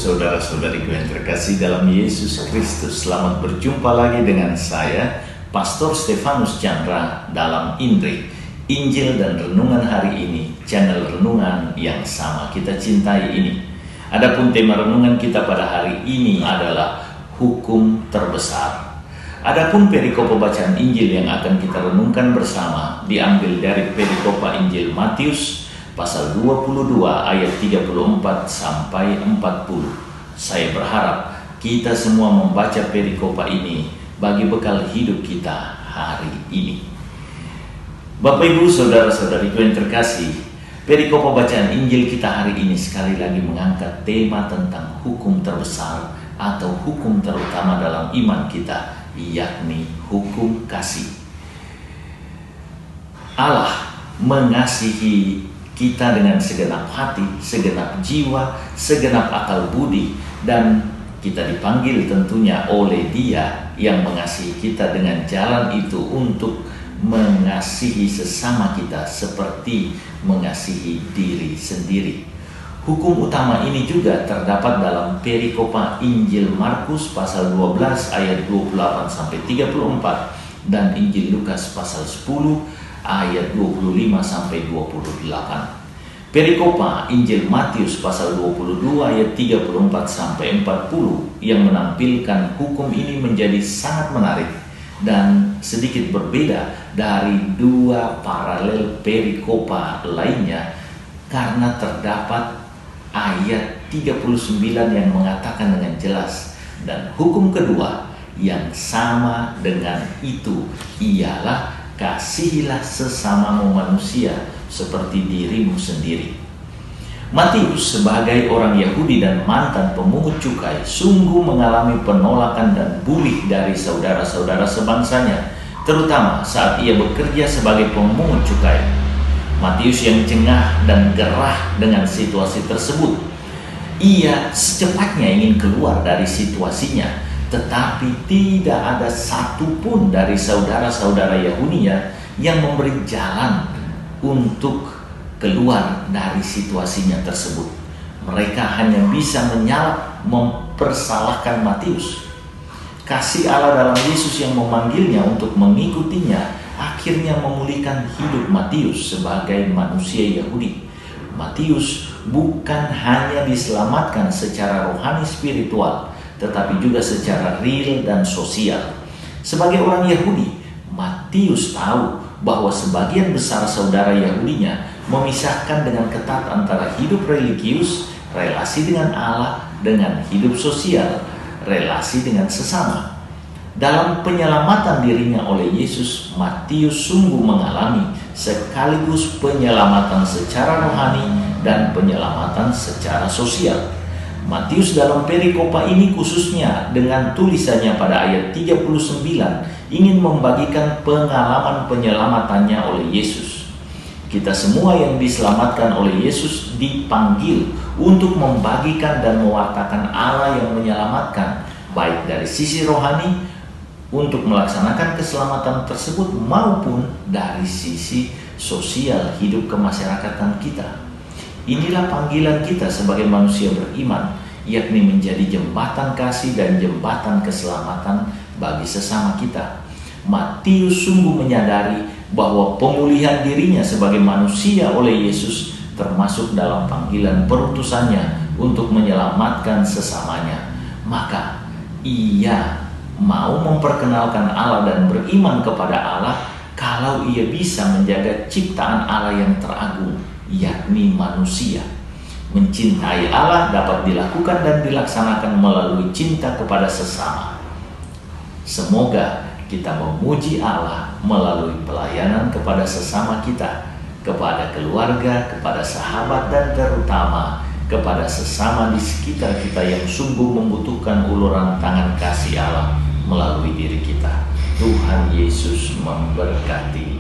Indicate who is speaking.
Speaker 1: saudara-saudariku yang terkasih dalam Yesus Kristus, selamat berjumpa lagi dengan saya, Pastor Stefanus Chandra, dalam INRI, Injil dan Renungan hari ini, channel renungan yang sama kita cintai ini. Adapun tema renungan kita pada hari ini adalah hukum terbesar. Adapun perikopa bacaan Injil yang akan kita renungkan bersama diambil dari perikopa Injil Matius pasal 22 ayat 34 sampai 40. Saya berharap kita semua membaca perikopa ini bagi bekal hidup kita hari ini. Bapak Ibu saudara-saudariku yang terkasih, perikopa bacaan Injil kita hari ini sekali lagi mengangkat tema tentang hukum terbesar atau hukum terutama dalam iman kita, yakni hukum kasih. Allah mengasihi kita dengan segenap hati, segenap jiwa, segenap akal budi, dan kita dipanggil tentunya oleh Dia yang mengasihi kita dengan jalan itu untuk mengasihi sesama kita seperti mengasihi diri sendiri. Hukum utama ini juga terdapat dalam perikopa Injil Markus pasal 12 ayat 28 sampai 34 dan Injil Lukas pasal 10 ayat 25 sampai 28. Perikopa Injil Matius pasal 22 ayat 34 sampai 40 yang menampilkan hukum ini menjadi sangat menarik dan sedikit berbeda dari dua paralel perikopa lainnya karena terdapat ayat 39 yang mengatakan dengan jelas, dan hukum kedua yang sama dengan itu ialah kasihilah sesamamu manusia seperti dirimu sendiri. Matius sebagai orang Yahudi dan mantan pemungut cukai sungguh mengalami penolakan dan bully dari saudara-saudara sebangsanya, terutama saat ia bekerja sebagai pemungut cukai. Matius yang jengah dan gerah dengan situasi tersebut. Ia secepatnya ingin keluar dari situasinya, tetapi tidak ada satupun dari saudara-saudara Yahudinya yang memberi jalan untuk keluar dari situasinya tersebut. Mereka hanya bisa menyalak, mempersalahkan Matius. Kasih Allah dalam Yesus yang memanggilnya untuk mengikutinya akhirnya memulihkan hidup Matius sebagai manusia Yahudi. Matius bukan hanya diselamatkan secara rohani spiritual, tetapi juga secara real dan sosial. Sebagai orang Yahudi, Matius tahu bahwa sebagian besar saudara Yahudinya memisahkan dengan ketat antara hidup religius, relasi dengan Allah, dengan hidup sosial, relasi dengan sesama. Dalam penyelamatan dirinya oleh Yesus, Matius sungguh mengalami sekaligus penyelamatan secara rohani dan penyelamatan secara sosial. Matius dalam perikopa ini khususnya dengan tulisannya pada ayat 39 ingin membagikan pengalaman penyelamatannya oleh Yesus. Kita semua yang diselamatkan oleh Yesus dipanggil untuk membagikan dan mewartakan Allah yang menyelamatkan, baik dari sisi rohani untuk melaksanakan keselamatan tersebut maupun dari sisi sosial hidup kemasyarakatan kita. Inilah panggilan kita sebagai manusia beriman, yakni menjadi jembatan kasih dan jembatan keselamatan bagi sesama kita. Matius sungguh menyadari bahwa pemulihan dirinya sebagai manusia oleh Yesus termasuk dalam panggilan perutusannya untuk menyelamatkan sesamanya. Maka ia mau memperkenalkan Allah dan beriman kepada Allah kalau ia bisa menjaga ciptaan Allah yang teragung, yakni manusia. Mencintai Allah dapat dilakukan dan dilaksanakan melalui cinta kepada sesama. Semoga kita memuji Allah melalui pelayanan kepada sesama kita, kepada keluarga, kepada sahabat, dan terutama kepada sesama di sekitar kita yang sungguh membutuhkan uluran tangan kasih Allah melalui diri kita. Tuhan Yesus memberkati.